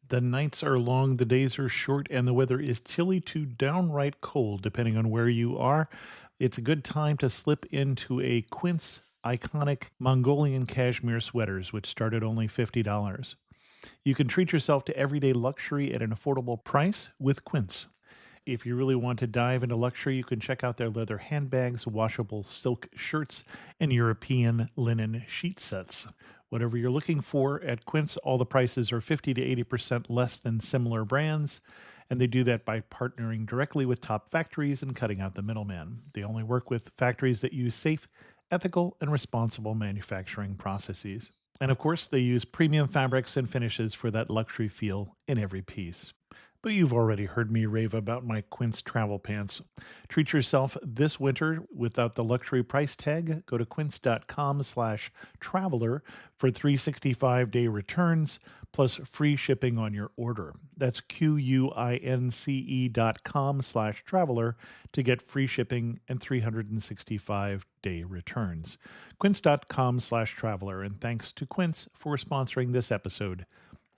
The nights are long, the days are short, and the weather is chilly to downright cold, depending on where you are. It's a good time to slip into a Quince iconic Mongolian cashmere sweaters, which start at only $50. You can treat yourself to everyday luxury at an affordable price with Quince. If you really want to dive into luxury, you can check out their leather handbags, washable silk shirts, and European linen sheet sets. Whatever you're looking for at Quince, all the prices are 50 to 80% less than similar brands, and they do that by partnering directly with top factories and cutting out the middleman. They only work with factories that use safe, ethical, and responsible manufacturing processes. And of course, they use premium fabrics and finishes for that luxury feel in every piece. But you've already heard me rave about my Quince travel pants. Treat yourself this winter without the luxury price tag. Go to quince.com/traveler for 365-day returns plus free shipping on your order. That's QUINCE.com/traveler to get free shipping and 365-day returns. Quince.com/traveler. And thanks to Quince for sponsoring this episode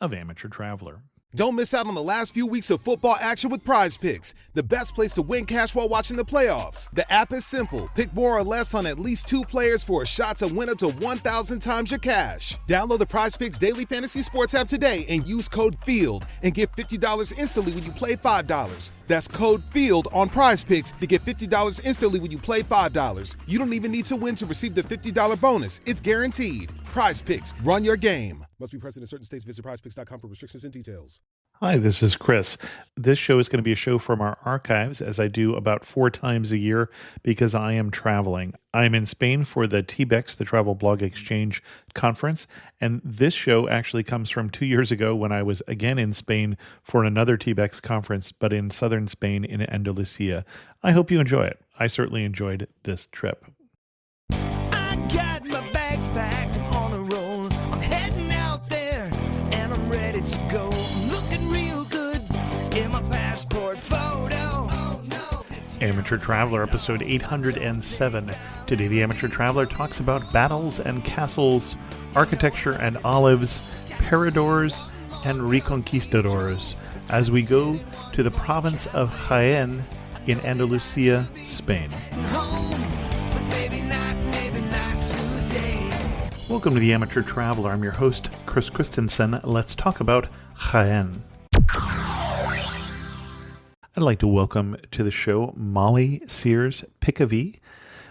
of Amateur Traveler. Don't miss out on the last few weeks of football action with Prize Picks, the best place to win cash while watching the playoffs. The app is simple. Pick more or less on at least 2 players for a shot to win up to 1,000 times your cash. Download the Prize Picks Daily Fantasy Sports app today and use code FIELD and get $50 instantly when you play $5. That's code FIELD on Prize Picks to get $50 instantly when you play $5. You don't even need to win to receive the $50 bonus. It's guaranteed. Prize Picks. Run your game. Must be present in certain states. Visit prizepicks.com for restrictions and details. Hi, this is Chris. This show is going to be a show from our archives, as I do about 4 times a year because I am traveling. I'm in Spain for the TBEX, the Travel Blog Exchange Conference, and this show actually comes from 2 years ago when I was again in Spain for another TBEX conference, but in southern Spain in Andalucia. I hope you enjoy it. I certainly enjoyed this trip. I got my bags packed on a roll. I'm heading out there and I'm ready to go. Looking real good in my passport photo. Oh, no. Amateur Traveler, episode 807. Today, the Amateur Traveler talks about battles and castles, architecture and olives, paradors and reconquistadors, as we go to the province of Jaén in Andalucia, Spain. Welcome to the Amateur Traveler. I'm your host, Chris Christensen. Let's talk about Jaén. I'd like to welcome to the show Molly Sears-Piccavey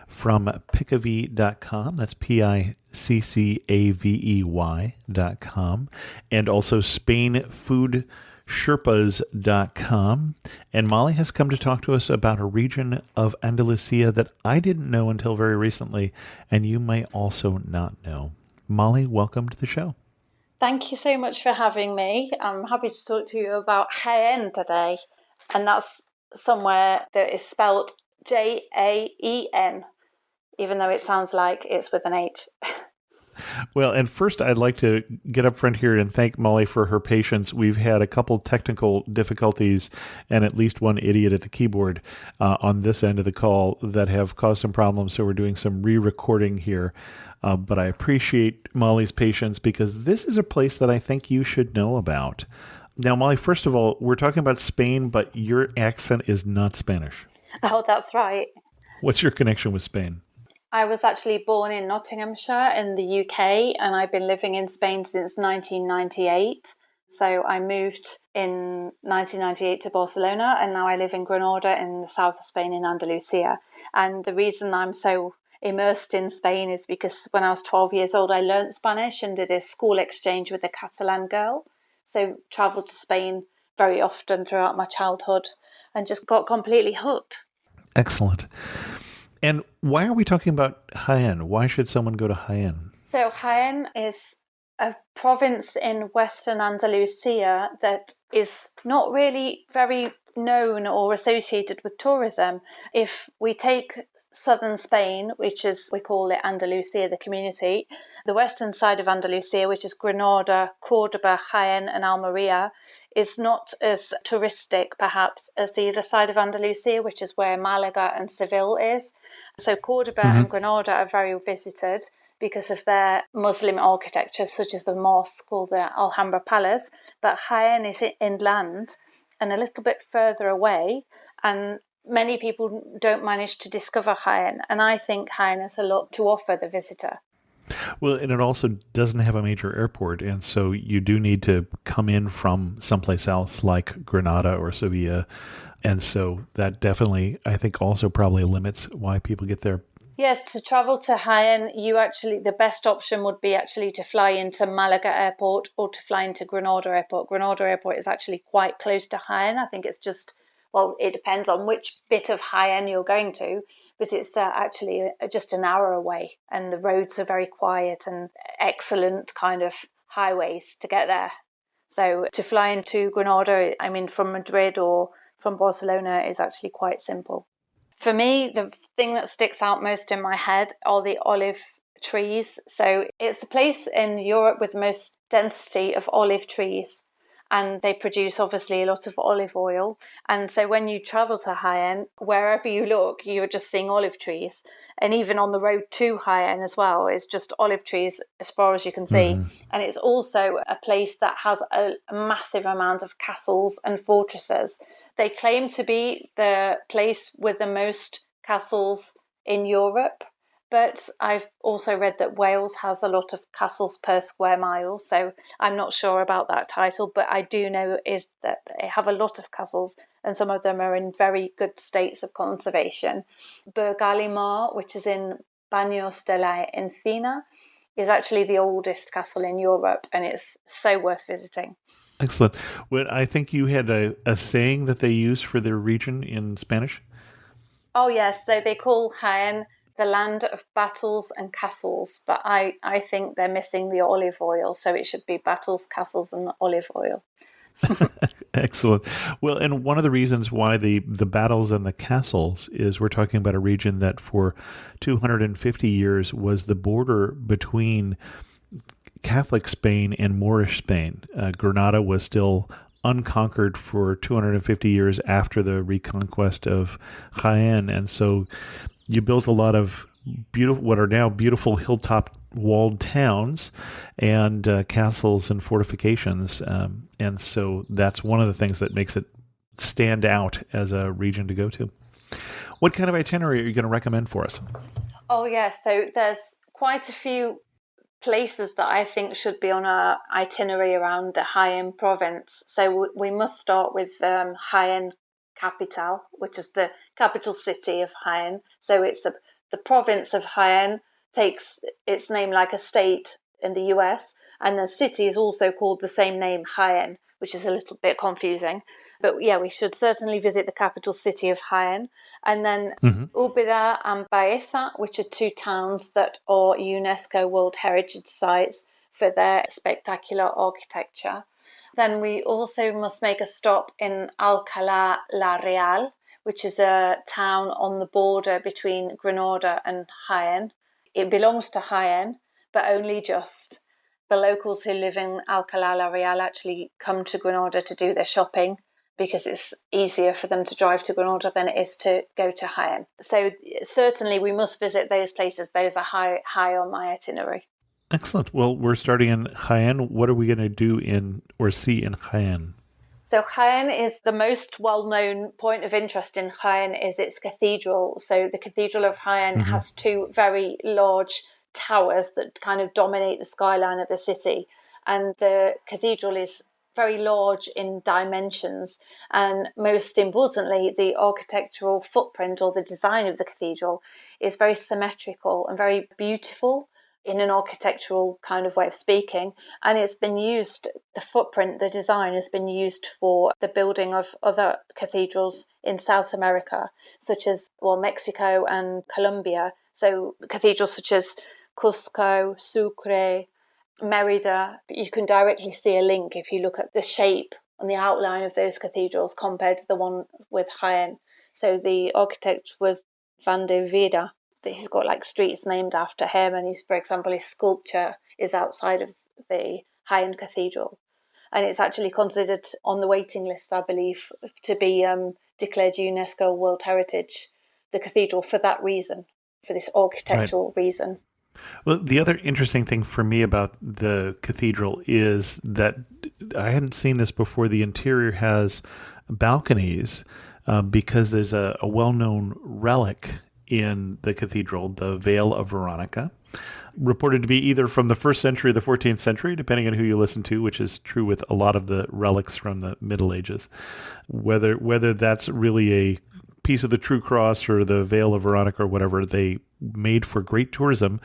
from Piccavey.com. That's PICCAVEY.com. And also SpainFoodSherpas.com. And Molly has come to talk to us about a region of Andalusia that I didn't know until very recently, and you may also not know. Molly, welcome to the show. Thank you so much for having me. I'm happy to talk to you about Jaén today. And that's somewhere that is spelled Jaen, even though it sounds like it's with an H. Well, and first I'd like to get up front here and thank Molly for her patience. We've had a couple technical difficulties and at least one idiot at the keyboard on this end of the call that have caused some problems, so we're doing some re-recording here. But I appreciate Molly's patience because this is a place that I think you should know about. Now, Molly, first of all, we're talking about Spain, but your accent is not Spanish. Oh, that's right. What's your connection with Spain? I was actually born in Nottinghamshire in the UK, and I've been living in Spain since 1998. So I moved in 1998 to Barcelona, and now I live in Granada in the south of Spain in Andalusia. And the reason I'm so immersed in Spain is because when I was 12 years old, I learnt Spanish and did a school exchange with a Catalan girl. So travelled to Spain very often throughout my childhood and just got completely hooked. Excellent. And why are we talking about Jaén? Why should someone go to Jaén? So Jaén is a province in Western Andalusia that is not really very known or associated with tourism. If we take southern Spain, which is, we call it Andalucia, the community, the western side of Andalusia, which is Granada, Cordoba, Jaén and Almería, is not as touristic perhaps as the other side of Andalusia, which is where Malaga and Seville is. So Cordoba and Granada are very visited because of their Muslim architecture, such as the mosque or the Alhambra Palace. But Jaén is inland and a little bit further away, and many people don't manage to discover Jaén. And I think Jaén has a lot to offer the visitor. Well, and it also doesn't have a major airport, and so you do need to come in from someplace else like Granada or Seville. And so that definitely, I think, also probably limits why people get there. Yes, to travel to Jaén, the best option would be actually to fly into Malaga Airport or to fly into Granada Airport. Granada Airport is actually quite close to Jaén. I think it's just, well, it depends on which bit of Jaén you're going to, but it's actually just an hour away, and the roads are very quiet and excellent kind of highways to get there. So to fly into Granada, I mean, from Madrid or from Barcelona is actually quite simple. For me, the thing that sticks out most in my head are the olive trees. So it's the place in Europe with the most density of olive trees, and they produce obviously a lot of olive oil. And so when you travel to Jaén, wherever you look, you're just seeing olive trees. And even on the road to Jaén as well, it's just olive trees as far as you can see. And it's also a place that has a massive amount of castles and fortresses. They claim to be the place with the most castles in Europe. But I've also read that Wales has a lot of castles per square mile, so I'm not sure about that title, but I do know is that they have a lot of castles, and some of them are in very good states of conservation. Bergalimar, which is in Baños de la Encina, is actually the oldest castle in Europe, and it's so worth visiting. Excellent. Well, I think you had a saying that they use for their region in Spanish. Oh, yes, so they call Jaén the land of battles and castles, but I think they're missing the olive oil, so it should be battles, castles, and olive oil. Excellent. Well, and one of the reasons why the battles and the castles is we're talking about a region that for 250 years was the border between Catholic Spain and Moorish Spain. Granada was still unconquered for 250 years after the reconquest of Jaén, and so you built a lot of what are now beautiful hilltop walled towns and castles and fortifications. And so that's one of the things that makes it stand out as a region to go to. What kind of itinerary are you going to recommend for us? Oh, yes. So there's quite a few places that I think should be on our itinerary around the Jaén province. So we must start with Jaén capital, which is the capital city of Jaén. So it's the province of Jaén takes its name like a state in the US, and the city is also called the same name, Jaén, which is a little bit confusing. But yeah, we should certainly visit the capital city of Jaén. And then Úbeda and Baeza, which are two towns that are UNESCO World Heritage Sites for their spectacular architecture. Then we also must make a stop in Alcalá la Real, which is a town on the border between Granada and Jaén. It belongs to Jaén, but only just. The locals who live in Alcalá la Real actually come to Granada to do their shopping because it's easier for them to drive to Granada than it is to go to Jaén. So certainly we must visit those places. Those are high on my itinerary. Excellent. Well, we're starting in Jaén. What are we going to do or see in Jaén? So Jaén is the most well-known point of interest in Jaén is its cathedral. So the Cathedral of Jaén has two very large towers that kind of dominate the skyline of the city. And the cathedral is very large in dimensions. And most importantly, the architectural footprint or the design of the cathedral is very symmetrical and very beautiful in an architectural kind of way of speaking. And it's been used, the footprint, the design has been used for the building of other cathedrals in South America, such as, Mexico and Colombia. So cathedrals such as Cusco, Sucre, Merida. You can directly see a link if you look at the shape on the outline of those cathedrals compared to the one with Jaén. So the architect was Van de Vida. He's got like streets named after him, and for example, his sculpture is outside of the Jaén Cathedral. And it's actually considered on the waiting list, I believe, to be declared UNESCO World Heritage, the cathedral, for that reason, for this architectural reason. Well, the other interesting thing for me about the cathedral is that I hadn't seen this before. The interior has balconies because there's a well-known relic in the cathedral, the Veil of Veronica, reported to be either from the 1st century or the 14th century, depending on who you listen to, which is true with a lot of the relics from the Middle Ages. Whether that's really a piece of the True Cross or the Veil of Veronica or whatever, they made for great tourism.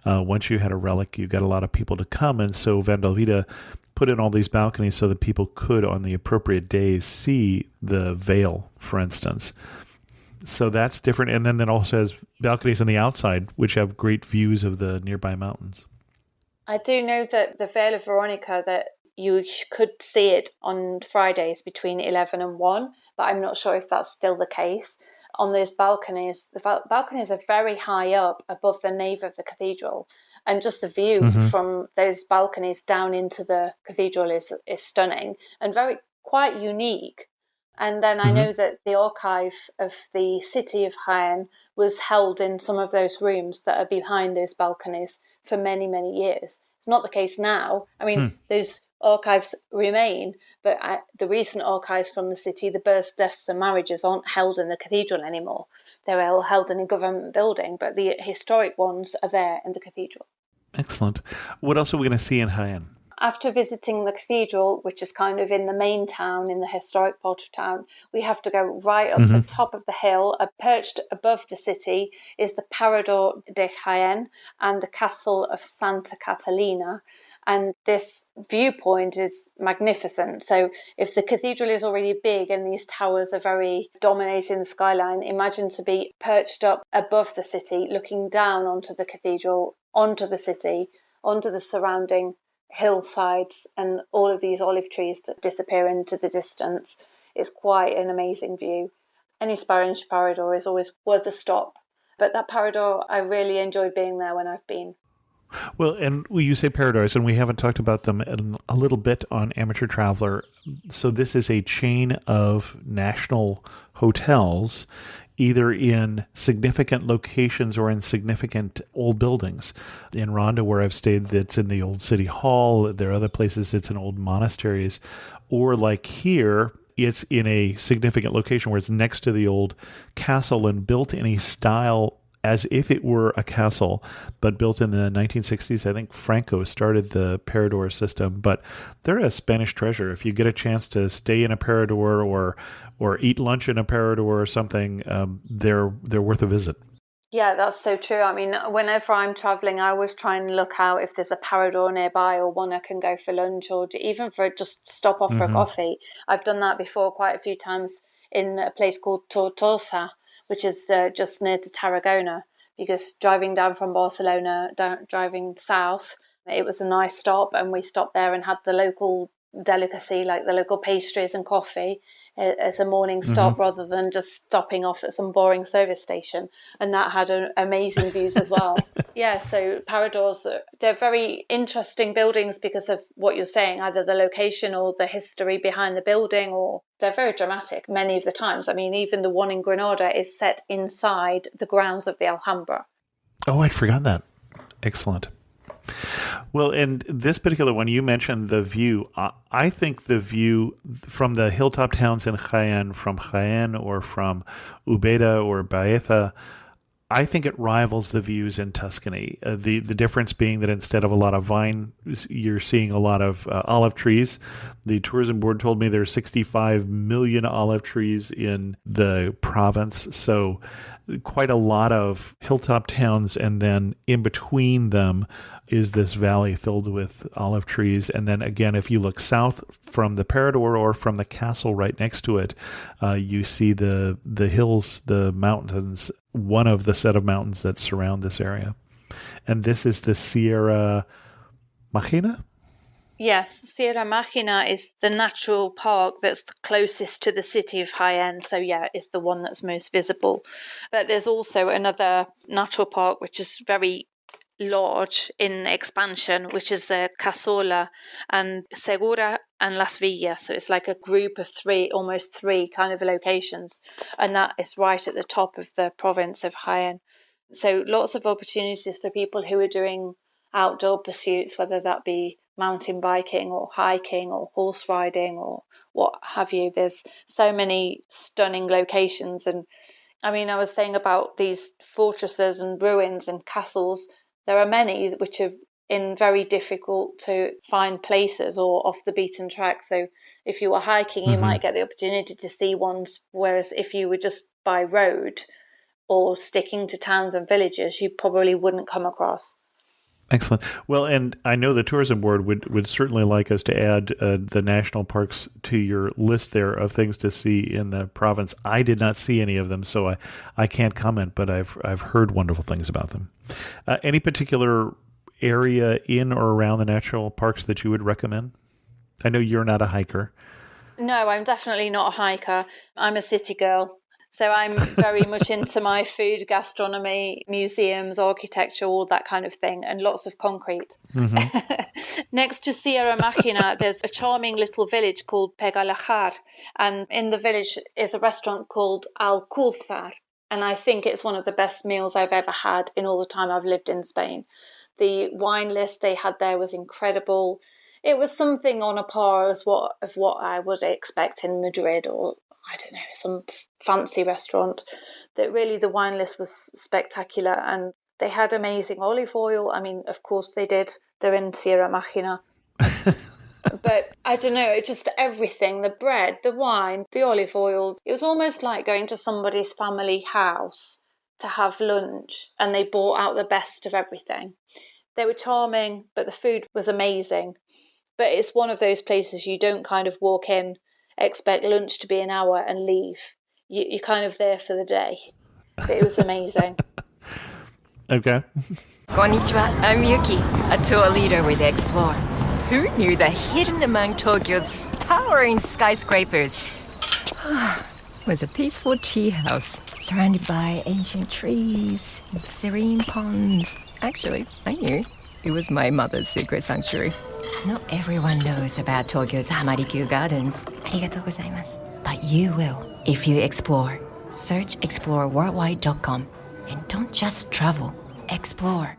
Once you had a relic, you got a lot of people to come. And so Van der Vida put in all these balconies so that people could, on the appropriate days, see the veil, for instance. So that's different. And then it also has balconies on the outside, which have great views of the nearby mountains. I do know that the Veil of Veronica, that you could see it on Fridays between 11 and 1, but I'm not sure if that's still the case. On those balconies, the balconies are very high up above the nave of the cathedral. And just the view from those balconies down into the cathedral is stunning and quite unique. And then I know that the archive of the city of Jaén was held in some of those rooms that are behind those balconies for many, many years. It's not the case now. I mean, those archives remain, but the recent archives from the city, the births, deaths and marriages, aren't held in the cathedral anymore. They're all held in a government building, but the historic ones are there in the cathedral. Excellent. What else are we going to see in Jaén? After visiting the cathedral, which is kind of in the main town, in the historic part of town, we have to go right up the top of the hill. Perched above the city is the Parador de Jaén and the castle of Santa Catalina. And this viewpoint is magnificent. So if the cathedral is already big and these towers are very dominating the skyline, imagine to be perched up above the city, looking down onto the cathedral, onto the city, onto the surrounding hillsides and all of these olive trees that disappear into the distance. Is quite an amazing view. Any Spanish Parador is always worth a stop. But that Parador, I really enjoyed being there when I've been. Well, and you say Paradors, and we haven't talked about them a little bit on Amateur Traveler. So this is a chain of national hotels, either in significant locations or in significant old buildings. In Ronda, where I've stayed, it's in the old city hall. There are other places it's in old monasteries. Or like here, it's in a significant location where it's next to the old castle and built in a style as if it were a castle, but built in the 1960s. I think Franco started the Parador system, but they're a Spanish treasure. If you get a chance to stay in a Parador or eat lunch in a Parador or something, they're worth a visit. Yeah, that's so true. I mean, whenever I'm traveling, I always try and look out if there's a Parador nearby or one I can go for lunch or even for just stop off for a coffee. I've done that before quite a few times in a place called Tortosa, which is just near to Tarragona, because driving down from Barcelona, driving south, it was a nice stop, and we stopped there and had the local delicacy, like the local pastries and coffee, as a morning stop rather than just stopping off at some boring service station. And that had amazing views as well. Yeah, so Paradors, they're very interesting buildings because of what you're saying, either the location or the history behind the building, or they're very dramatic many of the times. I mean, even the one in Granada is set inside the grounds of the Alhambra. Oh, I'd forgotten that. Excellent. Well, and this particular one, you mentioned the view. I think the view from the hilltop towns in Jaén, from Jaén or from Ubeda or Baeza, I think it rivals the views in Tuscany. The difference being that instead of a lot of vine, you're seeing a lot of olive trees. The tourism board told me there's 65 million olive trees in the province. So quite a lot of hilltop towns, and then in between them is this valley filled with olive trees. And then again, if you look south from the Parador or from the castle right next to it, you see the hills, the mountains, one of the set of mountains that surround this area. And this is the Sierra Magina? Yes, Sierra Mágina is the natural park that's the closest to the city of Jaén. So, yeah, it's the one that's most visible. But there's also another natural park which is very large in expansion, which is Casola and Segura and Las Villas. So it's like a group of three, almost three kind of locations. And that is right at the top of the province of Jaén. So lots of opportunities for people who are doing outdoor pursuits, whether that be mountain biking or hiking or horse riding or what have you. There's so many stunning locations. And I mean, I was saying about these fortresses and ruins and castles. There are many which are in very difficult to find places or off the beaten track. So if you were hiking, you might get the opportunity to see ones, whereas if you were just by road or sticking to towns and villages, you probably wouldn't come across. Excellent. Well, and I know the tourism board would certainly like us to add the national parks to your list there of things to see in the province. I did not see any of them, so I can't comment, but I've heard wonderful things about them. Any particular area in or around the national parks that you would recommend? I know you're not a hiker. No, I'm definitely not a hiker. I'm a city girl. So I'm very much into my food, gastronomy, museums, architecture, all that kind of thing, and lots of concrete. Next to Sierra Mágina, there's a charming little village called Pegalajar, and in the village is a restaurant called Alcúzar, and I think it's one of the best meals I've ever had in all the time I've lived in Spain. The wine list they had there was incredible. It was something on a par of what I would expect in Madrid or, I don't know, some fancy restaurant. That really, the wine list was spectacular, and they had amazing olive oil. I mean, of course they did. They're in Sierra Mágina. But I don't know, just everything, the bread, the wine, the olive oil. It was almost like going to somebody's family house to have lunch, and they brought out the best of everything. They were charming, but the food was amazing. But it's one of those places you don't kind of walk in, expect lunch to be an hour and leave. You're kind of there for the day. But it was amazing. Okay. Konnichiwa, I'm Yuki, a tour leader with Explore. Who knew that hidden among Tokyo's towering skyscrapers was a peaceful tea house surrounded by ancient trees and serene ponds? Actually, I knew. It was my mother's secret sanctuary. Not everyone knows about Tokyo's Hamarikyu Gardens. Arigatou gozaimasu. But you will if you explore. Search exploreworldwide.com and don't just travel, explore.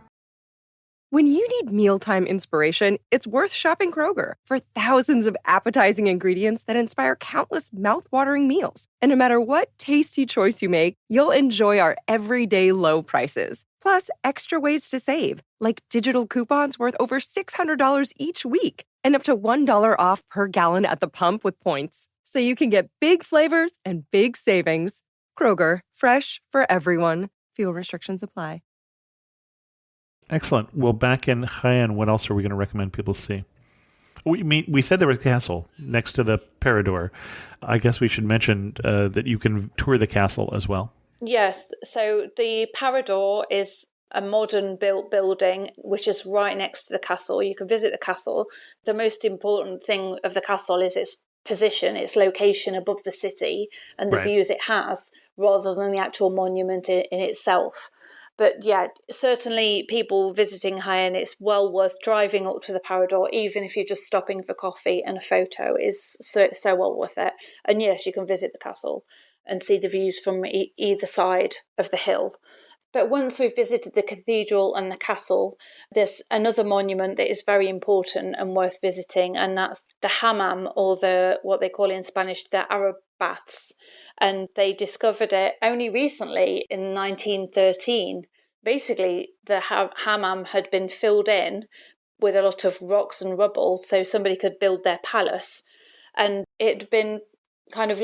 When you need mealtime inspiration, it's worth shopping Kroger for thousands of appetizing ingredients that inspire countless mouth-watering meals. And no matter what tasty choice you make, you'll enjoy our everyday low prices. Plus, extra ways to save, like digital coupons worth over $600 each week and up to $1 off per gallon at the pump with points. So you can get big flavors and big savings. Kroger, fresh for everyone. Fuel restrictions apply. Excellent. Well, back in Jaén, what else are we going to recommend people see? We said there was a castle next to the Parador. I guess we should mention that you can tour the castle as well. Yes, so the Parador is a modern built building which is right next to the castle. You can visit the castle. The most important thing of the castle is its position, its location above the city and the views it has, rather than the actual monument in itself. But yeah, certainly people visiting Jaén, it's well worth driving up to the Parador, even if you're just stopping for coffee and a photo. Is so well worth it. And yes, you can visit the castle and see the views from either side of the hill. But once we've visited the cathedral and the castle, there's another monument that is very important and worth visiting, and that's the hammam, or what they call in Spanish, the Arab baths. And they discovered it only recently in 1913. Basically, the hammam had been filled in with a lot of rocks and rubble so somebody could build their palace, and it had been kind of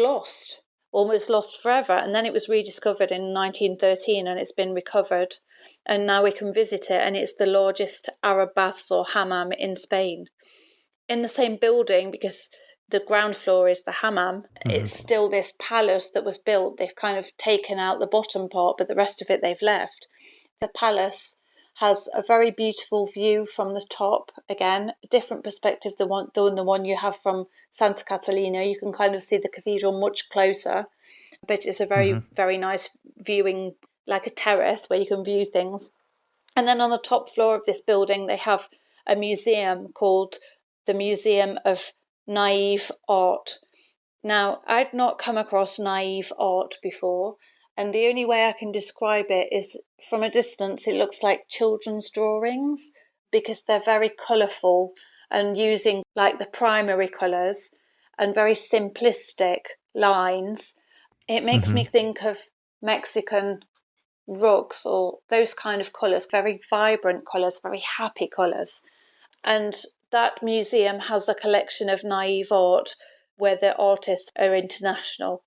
almost lost forever. And then it was rediscovered in 1913 and it's been recovered. And now we can visit it, and it's the largest Arab baths or hammam in Spain. In the same building, because the ground floor is the hammam, it's still this palace that was built. They've kind of taken out the bottom part, but the rest of it they've left. The palace has a very beautiful view from the top. Again, a different perspective than the one you have from Santa Catalina. You can kind of see the cathedral much closer, but it's a very, very nice viewing, like a terrace where you can view things. And then on the top floor of this building, they have a museum called the Museum of Naive Art. Now, I'd not come across naive art before, and the only way I can describe it is from a distance, it looks like children's drawings because they're very colourful and using like the primary colours and very simplistic lines. It makes me think of Mexican rugs or those kind of colours, very vibrant colours, very happy colours. And that museum has a collection of naive art where the artists are international.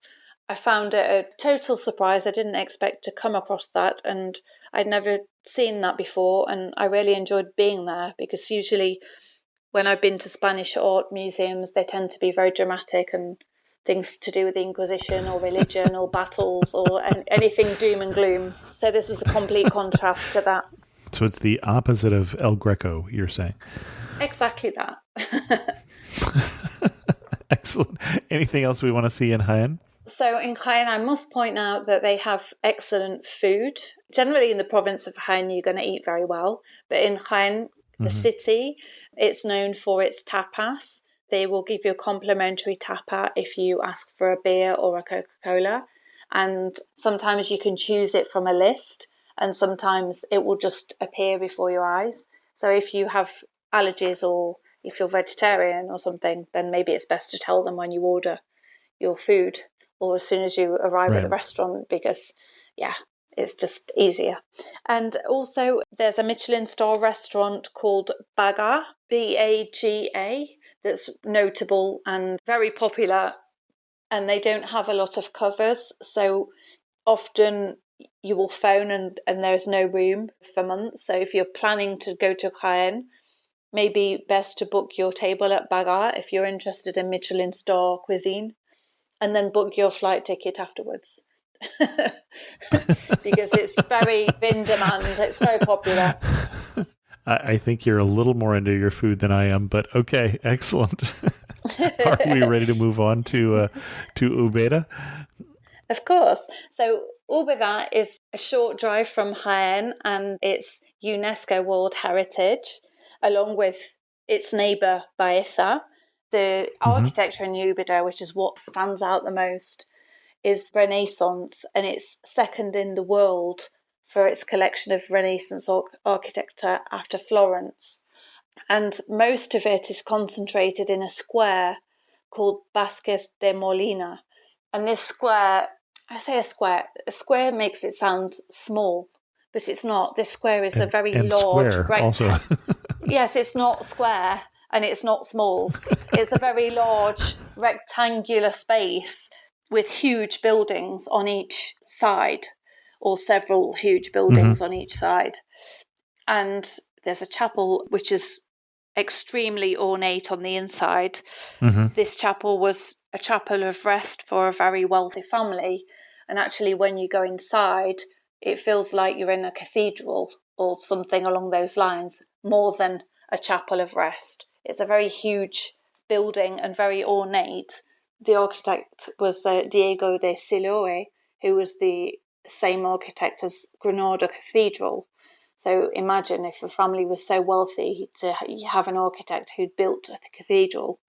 I found it a total surprise. I didn't expect to come across that, and I'd never seen that before, and I really enjoyed being there because usually when I've been to Spanish art museums, they tend to be very dramatic and things to do with the Inquisition or religion or battles or anything doom and gloom. So this was a complete contrast to that. So it's the opposite of El Greco, you're saying? Exactly that. Excellent. Anything else we want to see in Jaén? So in Jaén, I must point out that they have excellent food. Generally in the province of Jaén, you're going to eat very well. But in Jaén, the city, it's known for its tapas. They will give you a complimentary tapa if you ask for a beer or a Coca-Cola. And sometimes you can choose it from a list, and sometimes it will just appear before your eyes. So if you have allergies or if you're vegetarian or something, then maybe it's best to tell them when you order your food or as soon as you arrive at the restaurant, because, yeah, it's just easier. And also there's a Michelin star restaurant called Baga, Baga, that's notable and very popular, and they don't have a lot of covers, so often you will phone and there's no room for months. So if you're planning to go to Jaén, maybe best to book your table at Baga if you're interested in Michelin star cuisine, and then book your flight ticket afterwards. Because it's very in demand, it's very popular. I think you're a little more into your food than I am, but okay, excellent. Are we ready to move on to Ubeda? Of course. So Ubeda is a short drive from Jaén, and it's UNESCO World Heritage, along with its neighbour Baeza. The architecture in Ubeda, which is what stands out the most, is Renaissance, and it's second in the world for its collection of Renaissance architecture after Florence. And most of it is concentrated in a square called Vázquez de Molina. And this square, I say a square makes it sound small, but it's not. This square is a very large rectangle. Yes, it's not square and it's not small. It's a very large rectangular space with huge buildings on each side, or several huge buildings on each side. And there's a chapel which is extremely ornate on the inside. This chapel was a chapel of rest for a very wealthy family. And actually, when you go inside, it feels like you're in a cathedral or something along those lines, more than a chapel of rest. It's a very huge building and very ornate. The architect was Diego de Siloe, who was the same architect as Granada Cathedral. So imagine if a family was so wealthy to have an architect who'd built the cathedral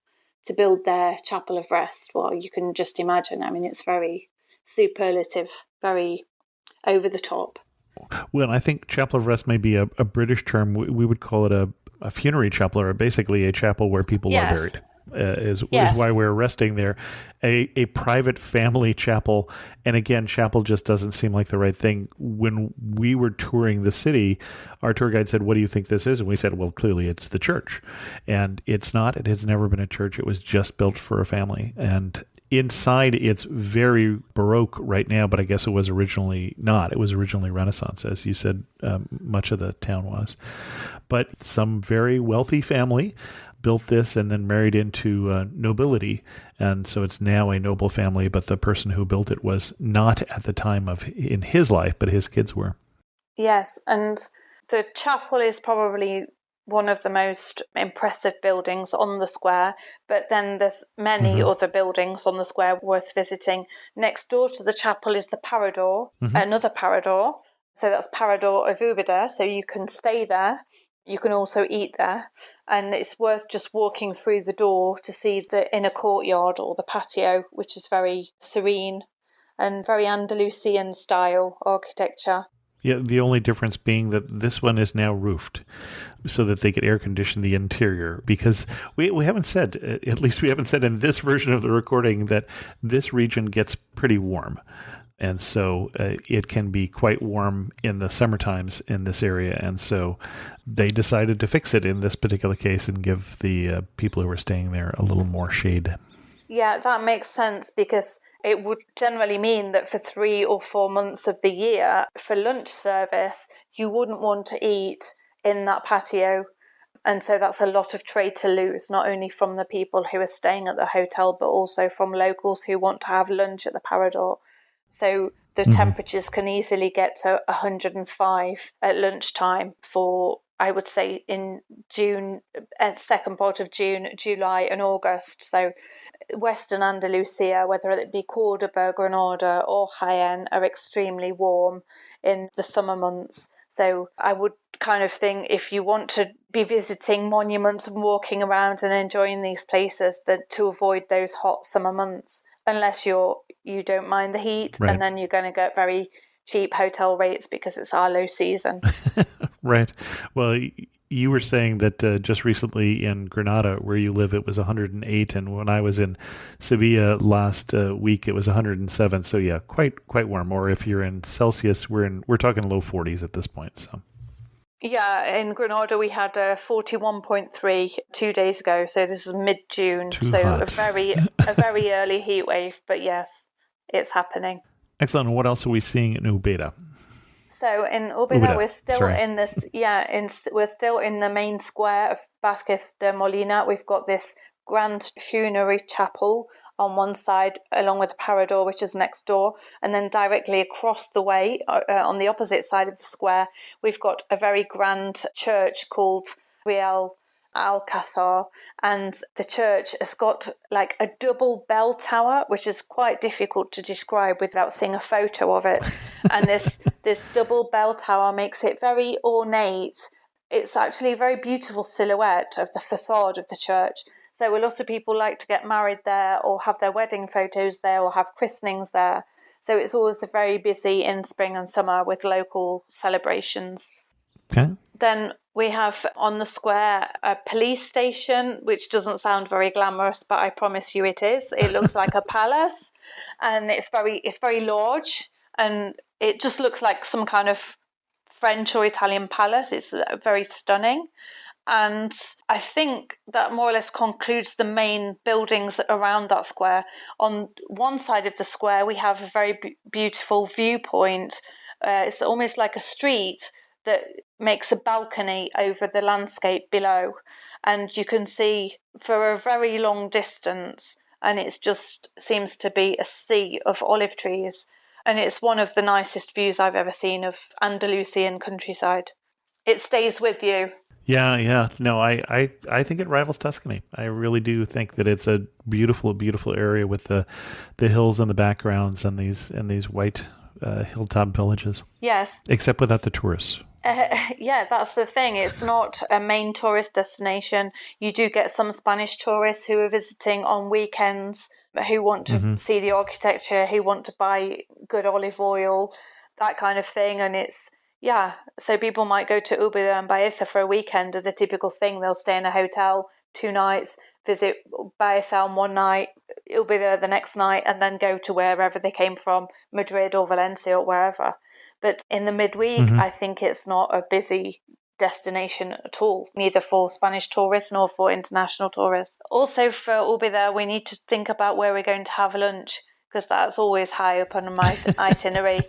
to build their chapel of rest. Well, you can just imagine. I mean, it's very superlative, very over the top. Well, I think chapel of rest may be a British term. We would call it a funerary chapel, or basically a chapel where people are buried. Is why we're resting there. A private family chapel, and again, chapel just doesn't seem like the right thing. When we were touring the city, our tour guide said, "What do you think this is?" And we said, "Well, clearly it's the church." And it's not. It has never been a church. It was just built for a family. And inside, it's very Baroque right now, but I guess it was originally not. It was originally Renaissance, as you said, much of the town was. But some very wealthy family built this and then married into nobility. And so it's now a noble family, but the person who built it was not at the time in his life, but his kids were. Yes, and The chapel is probably one of the most impressive buildings on the square, but then there's many other buildings on the square worth visiting. Next door to the chapel is the Parador, another Parador. So that's Parador of Ubeda, so you can stay there. You can also eat there, and it's worth just walking through the door to see the inner courtyard or the patio, which is very serene and very Andalusian style architecture. Yeah, the only difference being that this one is now roofed so that they could air condition the interior, because we haven't said, at least we haven't said in this version of the recording, that this region gets pretty warm. And so it can be quite warm in the summer times in this area. And so they decided to fix it in this particular case and give the people who were staying there a little more shade. Yeah, that makes sense, because it would generally mean that for 3 or 4 months of the year, for lunch service, you wouldn't want to eat in that patio. And so that's a lot of trade to lose, not only from the people who are staying at the hotel, but also from locals who want to have lunch at the Parador. So the temperatures can easily get to 105 at lunchtime for, I would say, in June, second part of June, July and August. So Western Andalusia, whether it be Cordoba, Granada or Jaén, are extremely warm in the summer months. So I would kind of think, if you want to be visiting monuments and walking around and enjoying these places, then to avoid those hot summer months, unless you don't mind the heat, right. And then you're going to get very cheap hotel rates because it's our low season. Right. Well, you were saying that just recently in Granada, where you live, it was 108, and when I was in Seville last week, it was 107. So yeah, quite warm. Or if you're in Celsius, we're talking low 40s at this point. So. Yeah, in Granada we had 41.3 2 days ago, so this is mid-June, so hot. a very early heat wave. But yes, it's happening. Excellent. What else are we seeing in Ubeda? So in Ubeda, we're still sorry. in this. We're still in the main square of Vázquez de Molina. We've got this grand funerary chapel on one side, along with the Parador, which is next door, and then directly across the way, on the opposite side of the square, we've got a very grand church called Real Alcázar, and the church has got like a double bell tower, which is quite difficult to describe without seeing a photo of it. And this double bell tower makes it very ornate. It's actually a very beautiful silhouette of the facade of the church. So a lot of people like to get married there, or have their wedding photos there, or have christenings there. So it's always very busy in spring and summer with local celebrations. Okay. Then we have on the square a police station, which doesn't sound very glamorous, but I promise you it is. It looks like a palace, and it's very large, and it just looks like some kind of French or Italian palace. It's very stunning. And I think that more or less concludes the main buildings around that square. On one side of the square, we have a very beautiful viewpoint. It's almost like a street that makes a balcony over the landscape below. And you can see for a very long distance, and it just seems to be a sea of olive trees. And it's one of the nicest views I've ever seen of Andalusian countryside. It stays with you. Yeah. No, I think it rivals Tuscany. I really do think that it's a beautiful, beautiful area with the hills and the backgrounds and these white hilltop villages. Yes. Except without the tourists. Yeah, that's the thing. It's not a main tourist destination. You do get some Spanish tourists who are visiting on weekends, who want to see the architecture, who want to buy good olive oil, that kind of thing. And so people might go to Ubeda and Baeza for a weekend as a typical thing. They'll stay in a hotel 2 nights, visit Baeza on one night, Ubeda the next night, and then go to wherever they came from, Madrid or Valencia or wherever. But in the midweek, I think it's not a busy destination at all, neither for Spanish tourists nor for international tourists. Also for Ubeda, we need to think about where we're going to have lunch, because that's always high up on my itinerary.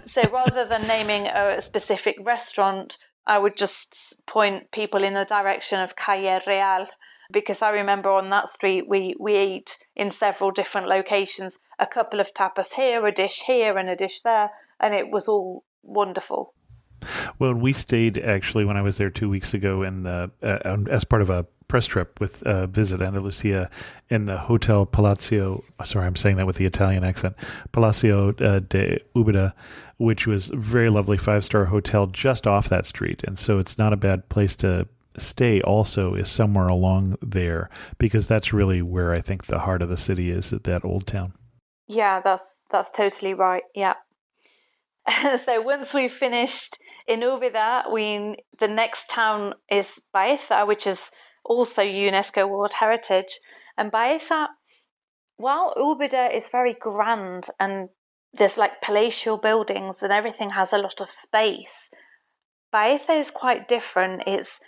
So rather than naming a specific restaurant, I would just point people in the direction of Calle Real, because I remember on that street we ate in several different locations, a couple of tapas here, a dish here and a dish there, and it was all wonderful. Well, we stayed actually when I was there 2 weeks ago in the as part of a press trip with Visit Andalucia in the Hotel Palazzo. Sorry, I'm saying that with the Italian accent. Palacio de Ubeda, which was a very lovely 5-star hotel just off that street, and so it's not a bad place to stay. Also, is somewhere along there because that's really where I think the heart of the city is, at that old town. Yeah, that's totally right. Yeah. So once we've finished in Ubeda, the next town is Baeza, which is also UNESCO World Heritage. And Baeza, while Ubeda is very grand and there's like palatial buildings and everything has a lot of space, Baeza is quite different. It's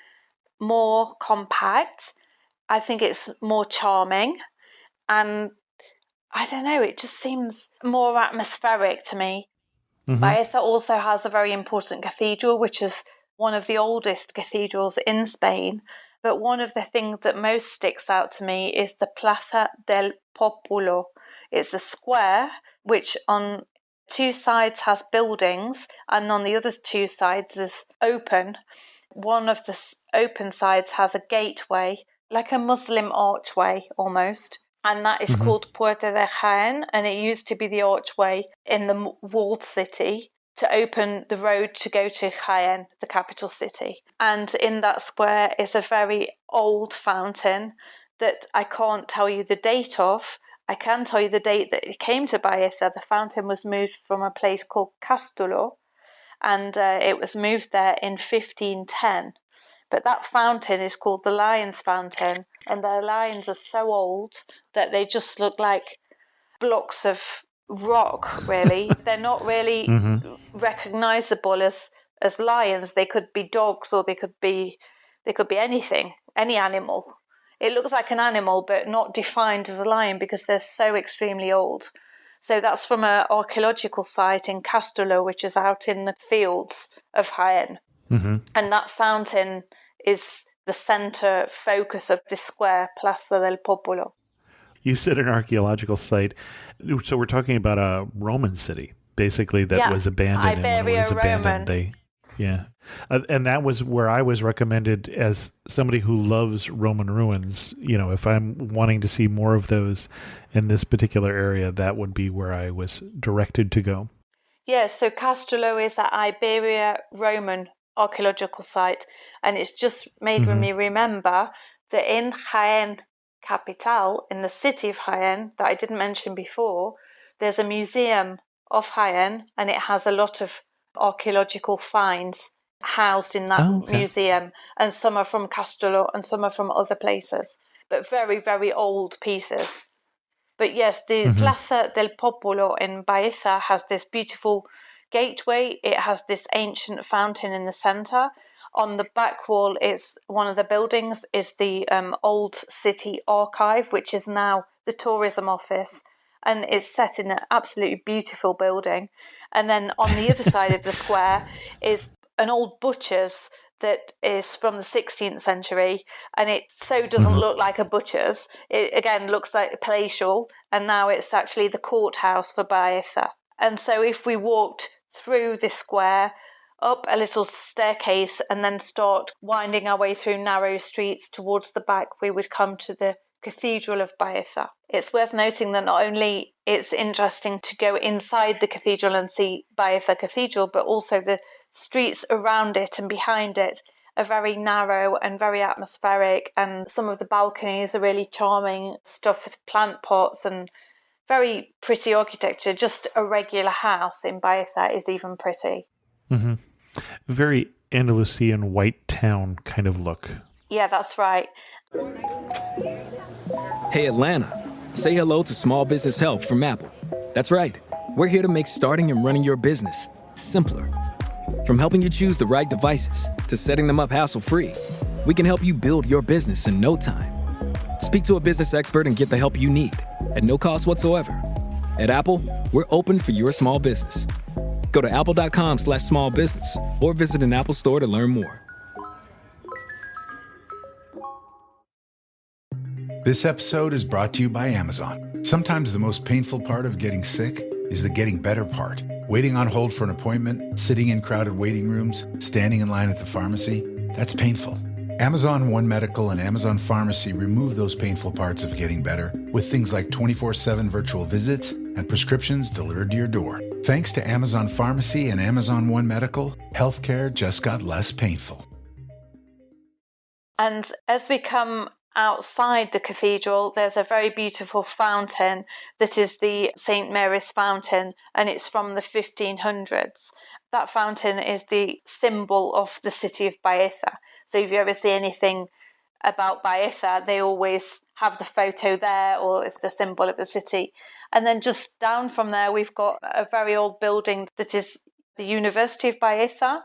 more compact. I think it's more charming. And I don't know, it just seems more atmospheric to me. Mm-hmm. Baeza also has a very important cathedral, which is one of the oldest cathedrals in Spain. But one of the things that most sticks out to me is the Plaza del Populo. It's a square which on two sides has buildings and on the other two sides is open. One of the open sides has a gateway, like a Muslim archway almost. And that is called Puerta de Jaén, and it used to be the archway in the walled city to open the road to go to Jaén, the capital city. And in that square is a very old fountain that I can't tell you the date of. I can tell you the date that it came to Baeza. The fountain was moved from a place called Castelló, and it was moved there in 1510. But that fountain is called the Lion's Fountain, and the lions are so old that they just look like blocks of rock, really. They're not really recognizable as lions. They could be dogs, or they could be anything, any animal. It looks like an animal, but not defined as a lion because they're so extremely old. So that's from an archaeological site in Castelló, which is out in the fields of Jaén. And that fountain is the center focus of this square, Plaza del Populo. You said an archaeological site. So we're talking about a Roman city, basically, that was abandoned. Iberia and when it was abandoned, Roman. And that was where I was recommended as somebody who loves Roman ruins. You know, if I'm wanting to see more of those in this particular area, that would be where I was directed to go. Yeah, so Castelló is an Iberia Roman archaeological site, and it's just made me remember that in Jaén capital, in the city of Jaén, that I didn't mention before, there's a museum of Jaén, and it has a lot of archaeological finds housed in that museum, and some are from Castelló and some are from other places, but very, very old pieces. But yes, the Plaza del Populo in Baeza has this beautiful gateway. It has this ancient fountain in the center. On the back wall is one of the buildings is the old city archive, which is now the tourism office, and it's set in an absolutely beautiful building. And then on the other side of the square is an old butcher's that is from the 16th century, and it so doesn't look like a butcher's. It again looks like palatial, and now it's actually the courthouse for Baeza. And so if we walked through this square, up a little staircase, and then start winding our way through narrow streets towards the back, we would come to the Cathedral of Baeza. It's worth noting that not only it's interesting to go inside the cathedral and see Baeza Cathedral, but also the streets around it and behind it are very narrow and very atmospheric, and some of the balconies are really charming, stuff with plant pots and very pretty architecture. Just a regular house in Baeza is even pretty. Very Andalusian white town kind of look. Yeah, that's right. Hey, Atlanta. Say hello to Small Business Help from Apple. That's right. We're here to make starting and running your business simpler. From helping you choose the right devices to setting them up hassle-free, we can help you build your business in no time. Speak to a business expert and get the help you need at no cost whatsoever. At Apple, we're open for your small business. Go to apple.com/smallbusiness or visit an Apple store to learn more. This episode is brought to you by Amazon. Sometimes the most painful part of getting sick is the getting better part. Waiting on hold for an appointment, sitting in crowded waiting rooms, standing in line at the pharmacy, that's painful. Amazon One Medical and Amazon Pharmacy remove those painful parts of getting better with things like 24/7 virtual visits and prescriptions delivered to your door. Thanks to Amazon Pharmacy and Amazon One Medical, healthcare just got less painful. And as we come outside the cathedral, there's a very beautiful fountain that is the St. Mary's Fountain, and it's from the 1500s. That fountain is the symbol of the city of Baeza. So if you ever see anything about Baeza, they always have the photo there, or it's the symbol of the city. And then just down from there, we've got a very old building that is the University of Baeza.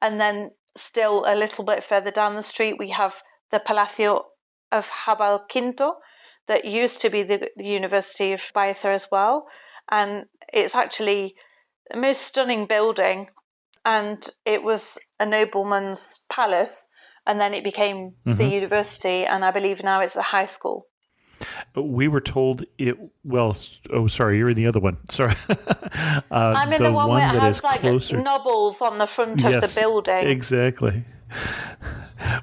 And then still a little bit further down the street, we have the Palacio of Jabal Quinto that used to be the University of Baeza as well. And it's actually the most stunning building. And it was a nobleman's palace. And then it became the university, and I believe now it's a high school. We were told sorry, you're in the other one. Sorry. I'm in the one where it has like closer. Nobles on the front of the building. Exactly.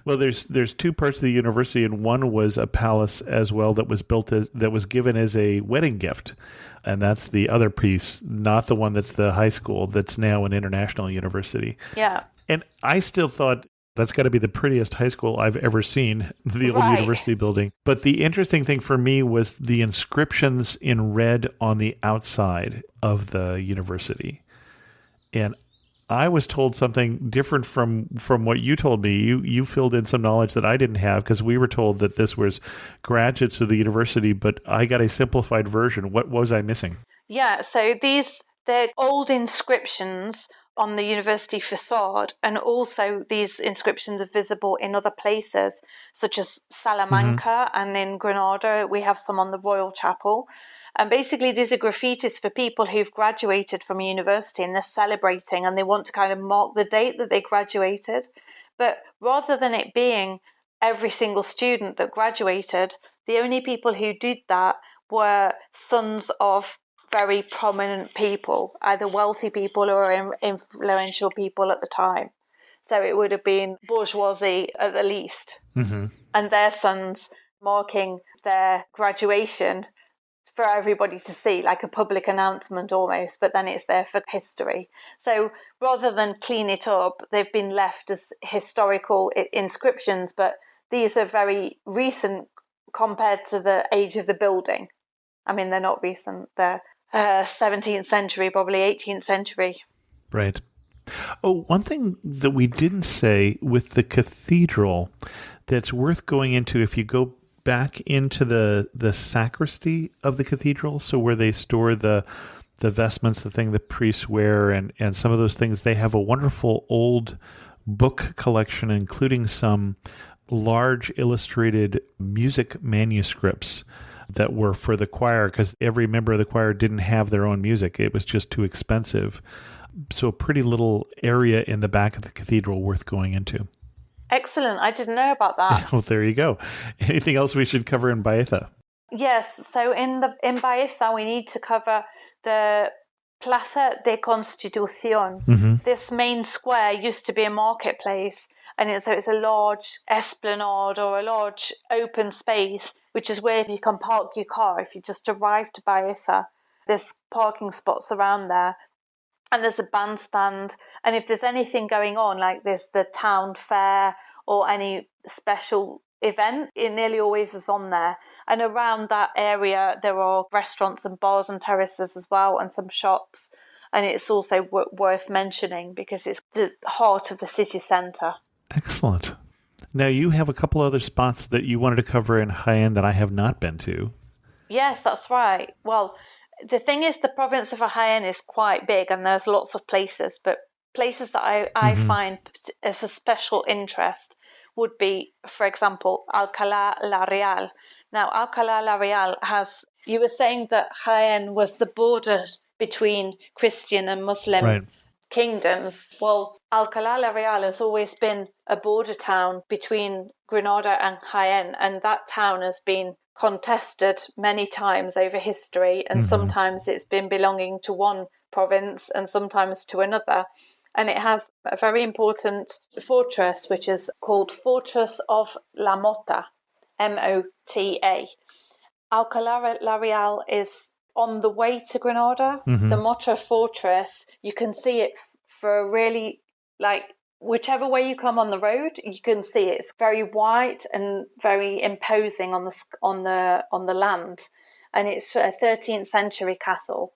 Well, there's two parts of the university, and one was a palace as well that was given as a wedding gift. And that's the other piece, not the one that's the high school that's now an international university. Yeah. And I still thought that's got to be the prettiest high school I've ever seen, the old university building. But the interesting thing for me was the inscriptions in red on the outside of the university. And I was told something different from what you told me. You filled in some knowledge that I didn't have, because we were told that this was graduates of the university, but I got a simplified version. What was I missing? Yeah, so they're old inscriptions on the university facade, and also these inscriptions are visible in other places, such as Salamanca, and in Granada we have some on the Royal Chapel. And basically these are graffitis for people who've graduated from a university, and they're celebrating and they want to kind of mark the date that they graduated. But rather than it being every single student that graduated, the only people who did that were sons of very prominent people, either wealthy people or influential people at the time. So it would have been bourgeoisie at the least. And their sons marking their graduation for everybody to see, like a public announcement almost, but then it's there for history. So rather than clean it up, they've been left as historical inscriptions, but these are very recent compared to the age of the building. I mean, they're not recent, they're 17th century, probably 18th century. Right. Oh, one thing that we didn't say with the cathedral that's worth going into, if you go back into the sacristy of the cathedral, so where they store the vestments, the thing the priests wear, and some of those things, they have a wonderful old book collection, including some large illustrated music manuscripts that were for the choir, because every member of the choir didn't have their own music. It was just too expensive. So a pretty little area in the back of the cathedral worth going into. Excellent. I didn't know about that. Well, there you go. Anything else we should cover in Baeza? Yes. So in Baeza, we need to cover the Plaza de Constitución. This main square used to be a marketplace, and so it's a large esplanade or a large open space, which is where you can park your car if you just arrive to Baeza. There's parking spots around there, and there's a bandstand. And if there's anything going on, like there's the town fair or any special event, it nearly always is on there. And around that area, there are restaurants and bars and terraces as well, and some shops. And it's also worth mentioning because it's the heart of the city centre. Excellent. Now, you have a couple other spots that you wanted to cover in Jaén that I have not been to. Yes, that's right. Well, the thing is, the province of Jaén is quite big, and there's lots of places, but places that I find of a special interest would be, for example, Alcalá la Real. Now, Alcalá la Real you were saying that Jaén was the border between Christian and Muslim kingdoms. Well, Alcalá la Real has always been a border town between Granada and Jaén, and that town has been contested many times over history, and sometimes it's been belonging to one province and sometimes to another. And it has a very important fortress, which is called Fortress of La Mota, Mota. Alcalá La Real is on the way to Granada. The Mota fortress, you can see it for a really, whichever way you come on the road, you can see it. It's very white and very imposing on the land, and it's a 13th century castle.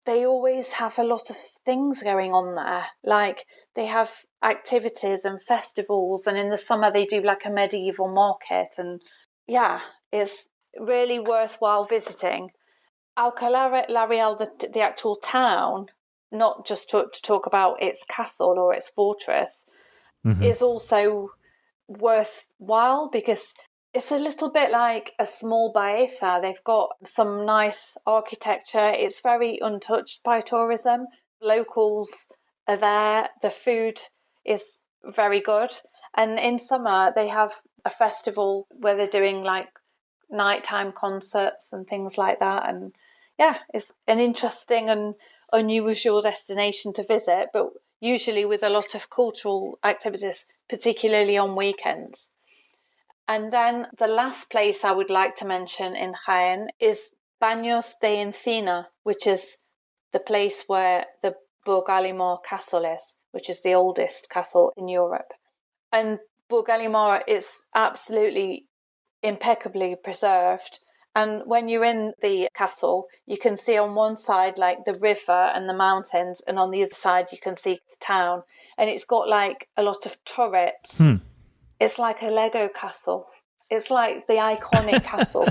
They always have a lot of things going on there. Like, they have activities and festivals, and in the summer they do like a medieval market, and yeah, it's really worthwhile visiting. Alcalá La Real, the actual town, not just to talk about its castle or its fortress, is also worthwhile because it's a little bit like a small Baeza. They've got some nice architecture. It's very untouched by tourism. Locals are there. The food is very good. And in summer, they have a festival where they're doing like nighttime concerts and things like that. And yeah, it's an interesting and unusual destination to visit, but usually with a lot of cultural activities, particularly on weekends. And then the last place I would like to mention in Jaén is Baños de Encina, which is the place where the Burgalimor Castle is, which is the oldest castle in Europe. And Burgalimor is absolutely impeccably preserved. And when you're in the castle, you can see on one side like the river and the mountains, and on the other side you can see the town. And it's got like a lot of turrets. It's like a Lego castle. It's like the iconic castle,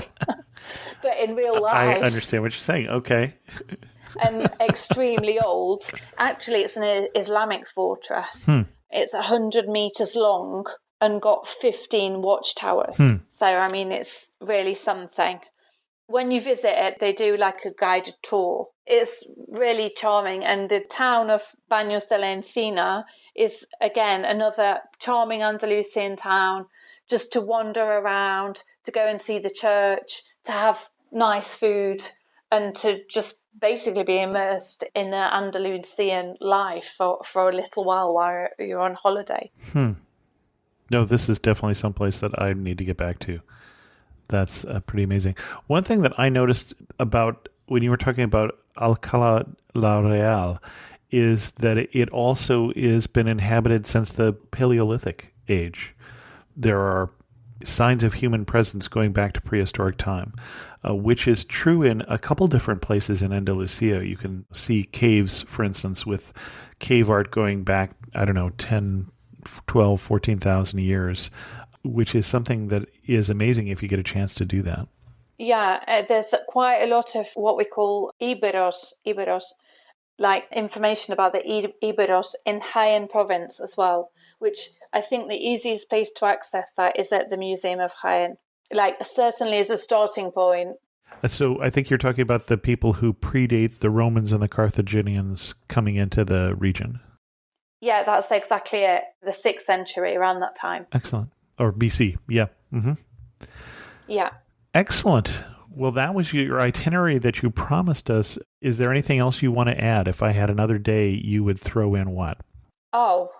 but in real life. I understand what you're saying. Okay. And extremely old. Actually, it's an Islamic fortress. It's 100 meters long and got 15 watchtowers. So, I mean, it's really something. When you visit it, they do like a guided tour. It's really charming. And the town of Baños de la Encina is, again, another charming Andalusian town, just to wander around, to go and see the church, to have nice food, and to just basically be immersed in an Andalusian life for a little while you're on holiday. No, this is definitely someplace that I need to get back to. That's pretty amazing. One thing that I noticed about when you were talking about Alcalá La Real is that it also has been inhabited since the Paleolithic age. There are signs of human presence going back to prehistoric time, which is true in a couple different places in Andalusia. You can see caves, for instance, with cave art going back, 10, 12, 14,000 years, which is something that is amazing if you get a chance to do that. Yeah, there's quite a lot of what we call Iberos, like information about the Iberos in Jaén province as well, which I think the easiest place to access that is at the Museum of Jaén. Like, certainly as a starting point. So I think you're talking about the people who predate the Romans and the Carthaginians coming into the region. Yeah, that's exactly it. The 6th century, around that time. Excellent. Or BC, yeah. Yeah. Excellent. Well, that was your itinerary that you promised us. Is there anything else you want to add? If I had another day, you would throw in what? Oh,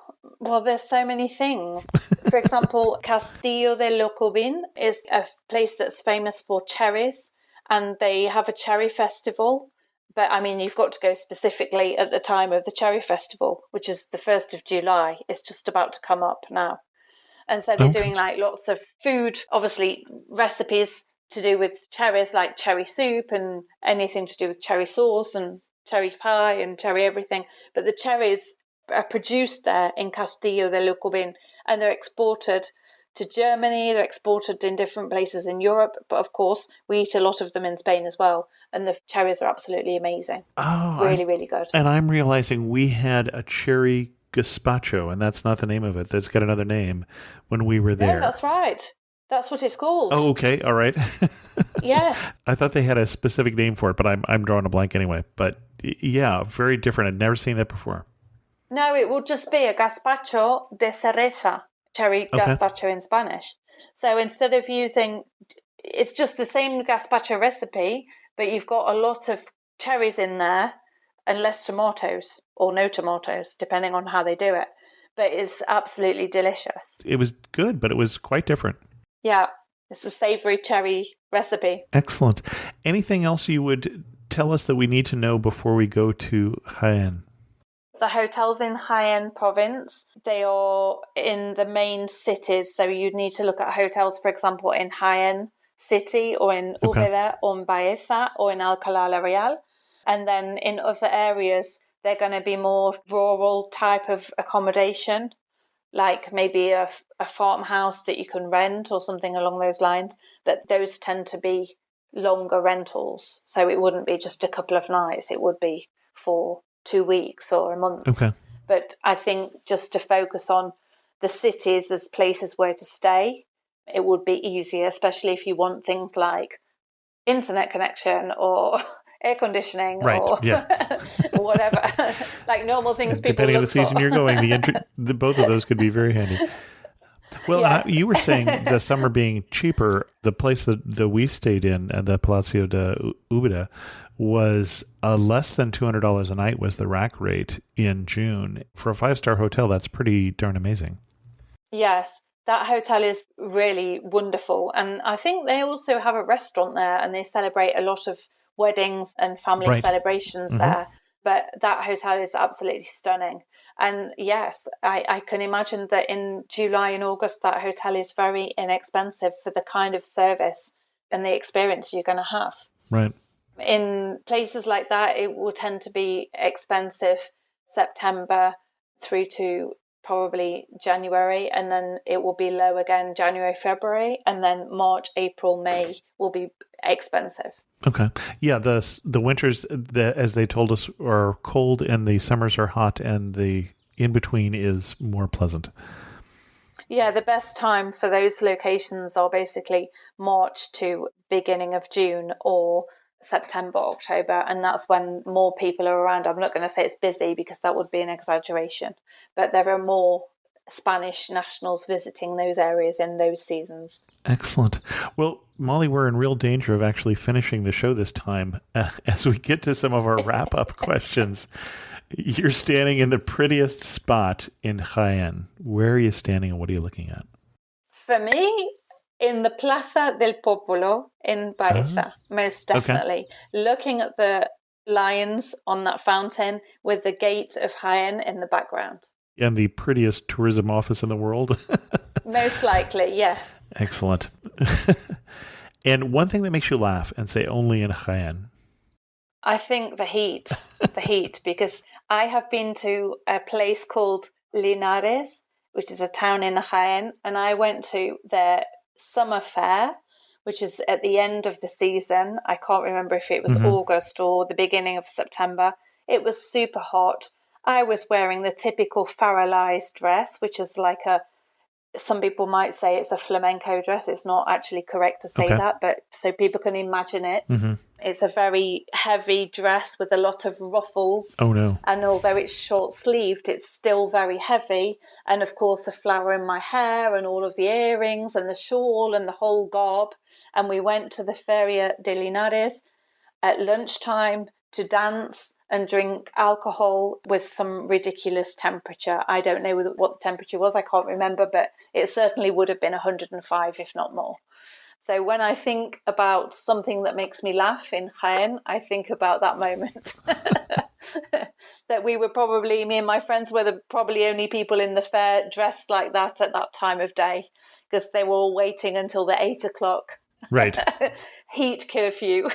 well, there's so many things. For example, Castillo de Locobin is a place that's famous for cherries, and they have a cherry festival. But, I mean, you've got to go specifically at the time of the cherry festival, which is the 1st of July. It's just about to come up now. And so they're doing like lots of food, obviously recipes to do with cherries, like cherry soup and anything to do with cherry sauce and cherry pie and cherry everything. But the cherries are produced there in Castillo de Locobin, and they're exported to Germany. They're exported in different places in Europe. But of course, we eat a lot of them in Spain as well. And the cherries are absolutely amazing. Oh, really good. And I'm realizing we had a cherry gazpacho, and that's not the name of it. That's got another name when we were there. No, that's right. That's what it's called. Oh, okay. All right. Yes. I thought they had a specific name for it, but I'm drawing a blank anyway. But yeah, very different. I'd never seen that before. No, it would just be a gazpacho de cereza, cherry gazpacho in Spanish. So instead of using it's just the same gazpacho recipe, but you've got a lot of cherries in there and less tomatoes, or no tomatoes, depending on how they do it. But it's absolutely delicious. It was good, but it was quite different. Yeah, it's a savory cherry recipe. Excellent. Anything else you would tell us that we need to know before we go to Jaén? The hotels in Jaén province, they are in the main cities. So you'd need to look at hotels, for example, in Jaén city, or in Úbeda, or in Baeza, or in Alcalá la Real. And then in other areas, they're going to be more rural type of accommodation, like maybe a farmhouse that you can rent or something along those lines. But those tend to be longer rentals. So it wouldn't be just a couple of nights. It would be for 2 weeks or a month. Okay. But I think just to focus on the cities as places where to stay, it would be easier, especially if you want things like internet connection or air conditioning, right. or whatever, like normal things people depending on the look season for. you're going, both of those could be very handy. Well, Yes. you were saying the summer being cheaper. The place that we stayed in, the Palacio de Úbeda, was less than $200 a night was the rack rate in June. For a 5-star hotel, that's pretty darn amazing. Yes, that hotel is really wonderful. And I think they also have a restaurant there, and they celebrate a lot of weddings and family celebrations there. But that hotel is absolutely stunning. And yes, I can imagine that in July and August, that hotel is very inexpensive for the kind of service and the experience you're going to have. Right. In places like that, it will tend to be expensive September through to probably January, and then it will be low again January, February, and then March, April, May will be expensive. Okay. Yeah, the winters, as they told us, are cold, and the summers are hot, and the in-between is more pleasant. Yeah, the best time for those locations are basically March to beginning of June, or September, October, and that's when more people are around. I'm not going to say it's busy because that would be an exaggeration, but there are more Spanish nationals visiting those areas in those seasons. Excellent. Well, Molly, we're in real danger of actually finishing the show this time as we get to some of our wrap-up questions. You're standing in the prettiest spot in Jaén. Where are you standing, and what are you looking at? For me, in the Plaza del Popolo in Baeza, most definitely. Okay. Looking at the lions on that fountain with the gate of Jaén in the background. And the prettiest tourism office in the world? Most likely, yes. Excellent. And one thing that makes you laugh and say only in Jaén? I think the heat, because I have been to a place called Linares, which is a town in Jaén, and I went to their summer fair, which is at the end of the season. I can't remember if it was August or the beginning of September. It was super hot. I was wearing the typical Farallais dress, which is like some people might say it's a flamenco dress. It's not actually correct to say that, but so people can imagine it. It's a very heavy dress with a lot of ruffles. Oh, no. And although it's short-sleeved, it's still very heavy. And, of course, a flower in my hair and all of the earrings and the shawl and the whole garb. And we went to the Feria de Linares at lunchtime to dance and drink alcohol with some ridiculous temperature. I don't know what the temperature was. I can't remember, but it certainly would have been 105, if not more. So when I think about something that makes me laugh in Jaén, I think about that moment. That me and my friends were the probably only people in the fair dressed like that at that time of day, because they were all waiting until the 8 o'clock. Right. Heat curfew.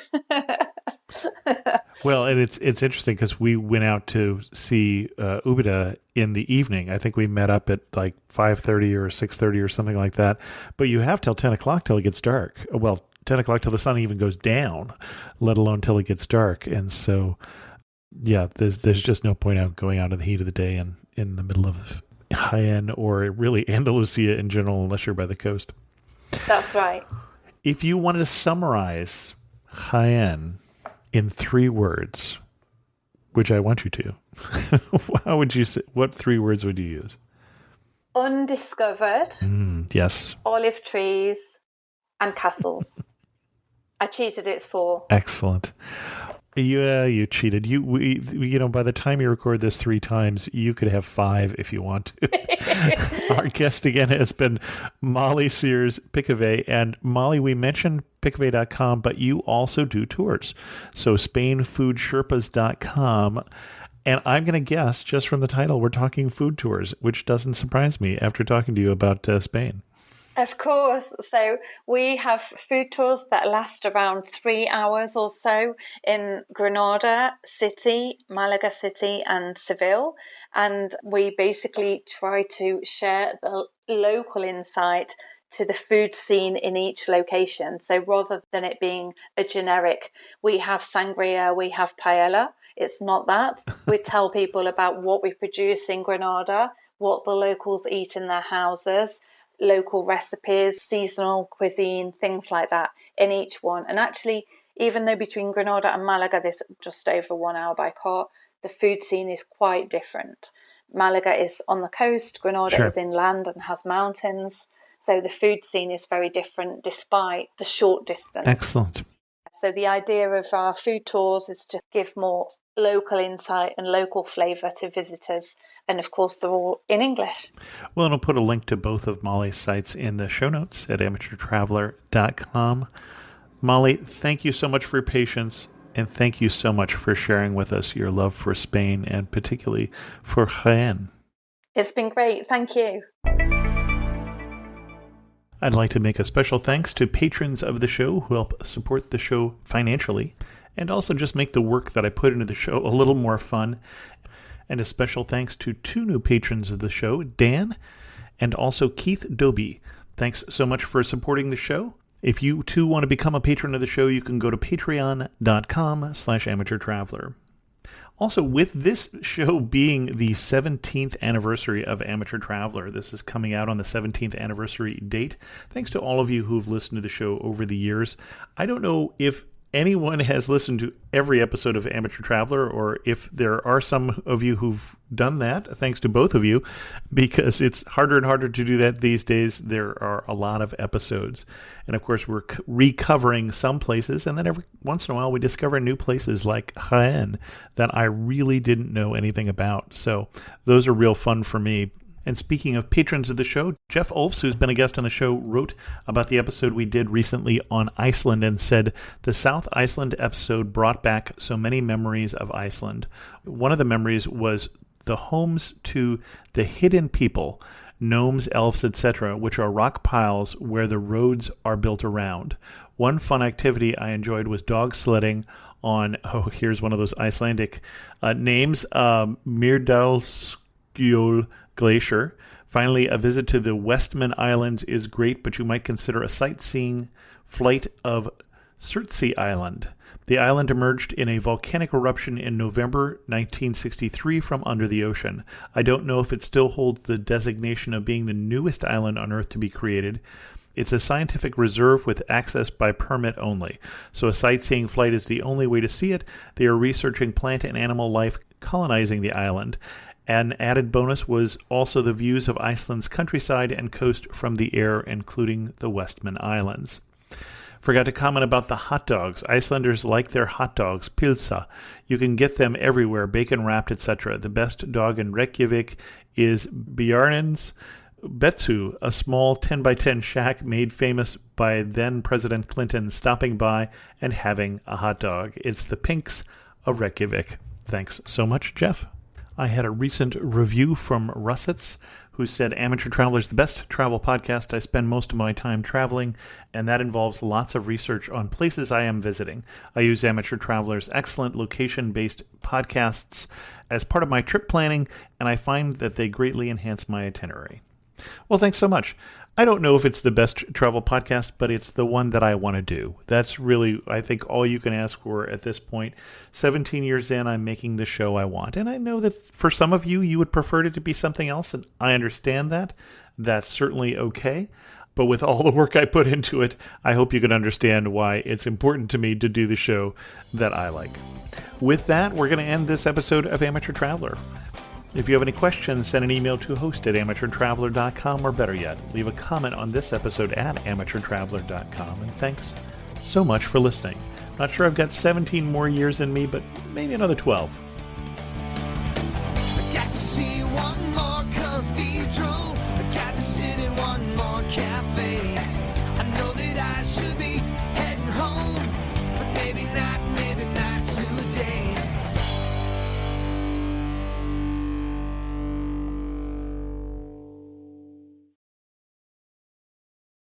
Well, and it's interesting because we went out to see Úbeda in the evening. I think we met up at like 5:30 or 6:30 or something like that. But you have till 10 o'clock till it gets dark. Well, 10 o'clock till the sun even goes down, let alone till it gets dark. And so, yeah, there's just no point out going out in the heat of the day and in the middle of Jaén or really Andalusia in general, unless you're by the coast. That's right. If you wanted to summarize Jaén in 3 words, which I want you to, how would you say? What 3 words would you use? Undiscovered. Yes. Olive trees and castles. I cheated, it's 4. Excellent. Yeah, you cheated. By the time you record this 3 times, you could have 5 if you want to. Our guest again has been Molly Sears-Piccavey. And Molly, we mentioned Piccavey.com, but you also do tours. So SpainFoodSherpas.com. And I'm going to guess, just from the title, we're talking food tours, which doesn't surprise me after talking to you about Spain. Of course. So we have food tours that last around 3 hours or so in Granada City, Malaga City, and Seville. And we basically try to share the local insight to the food scene in each location. So rather than it being a generic, we have sangria, we have paella. It's not that. We tell people about what we produce in Granada, what the locals eat in their houses, local recipes, seasonal cuisine, things like that in each one. And actually, even though between Granada and Malaga there's just over 1 hour by car, the food scene is quite different. Malaga is on the coast, Granada is inland and has mountains. So the food scene is very different despite the short distance. Excellent. So the idea of our food tours is to give more local insight and local flavour to visitors. And of course, they're all in English. Well, and I'll put a link to both of Molly's sites in the show notes at amateurtraveler.com. Molly, thank you so much for your patience. And thank you so much for sharing with us your love for Spain and particularly for Jaén. It's been great. Thank you. I'd like to make a special thanks to patrons of the show who help support the show financially and also just make the work that I put into the show a little more fun. And a special thanks to 2 new patrons of the show, Dan and also Keith Doby. Thanks so much for supporting the show. If you too want to become a patron of the show, you can go to patreon.com/amateurtraveler. Also, with this show being the 17th anniversary of Amateur Traveler, this is coming out on the 17th anniversary date. Thanks to all of you who've listened to the show over the years. I don't know if anyone has listened to every episode of Amateur Traveler, or if there are some of you who've done that, thanks to both of you, because it's harder and harder to do that these days. There are a lot of episodes. And of course, we're recovering some places, and then every once in a while we discover new places like Jaén that I really didn't know anything about. So those are real fun for me. And speaking of patrons of the show, Jeff Ulfs, who's been a guest on the show, wrote about the episode we did recently on Iceland and said, the South Iceland episode brought back so many memories of Iceland. One of the memories was the homes to the hidden people, gnomes, elves, etc., which are rock piles where the roads are built around. One fun activity I enjoyed was dog sledding on, here's one of those Icelandic names, Myrdalsjökull Glacier. Finally, a visit to the Westman Islands is great, but you might consider a sightseeing flight of Surtsey Island. The island emerged in a volcanic eruption in November 1963 from under the ocean. I don't know if it still holds the designation of being the newest island on Earth to be created. It's a scientific reserve with access by permit only, so a sightseeing flight is the only way to see it. They are researching plant and animal life colonizing the island. An added bonus was also the views of Iceland's countryside and coast from the air, including the Westman Islands. Forgot to comment about the hot dogs. Icelanders like their hot dogs, pilsa. You can get them everywhere, bacon wrapped, etc. The best dog in Reykjavik is Bjarnins Betsu, a small 10x10 shack made famous by then President Clinton stopping by and having a hot dog. It's the Pinks of Reykjavik. Thanks so much, Jeff. I had a recent review from Russets, who said, Amateur Traveler is the best travel podcast. I spend most of my time traveling, and that involves lots of research on places I am visiting. I use Amateur Traveler's excellent location-based podcasts as part of my trip planning, and I find that they greatly enhance my itinerary. Well, thanks so much. I don't know if it's the best travel podcast, but it's the one that I want to do. That's really, I think, all you can ask for at this point. 17 years in, I'm making the show I want. And I know that for some of you, you would prefer it to be something else, and I understand that. That's certainly okay. But with all the work I put into it, I hope you can understand why it's important to me to do the show that I like. With that, we're going to end this episode of Amateur Traveler. If you have any questions, send an email to host@amateurtraveler.com, or better yet, leave a comment on this episode at amateurtraveler.com. And thanks so much for listening. Not sure I've got 17 more years in me, but maybe another 12.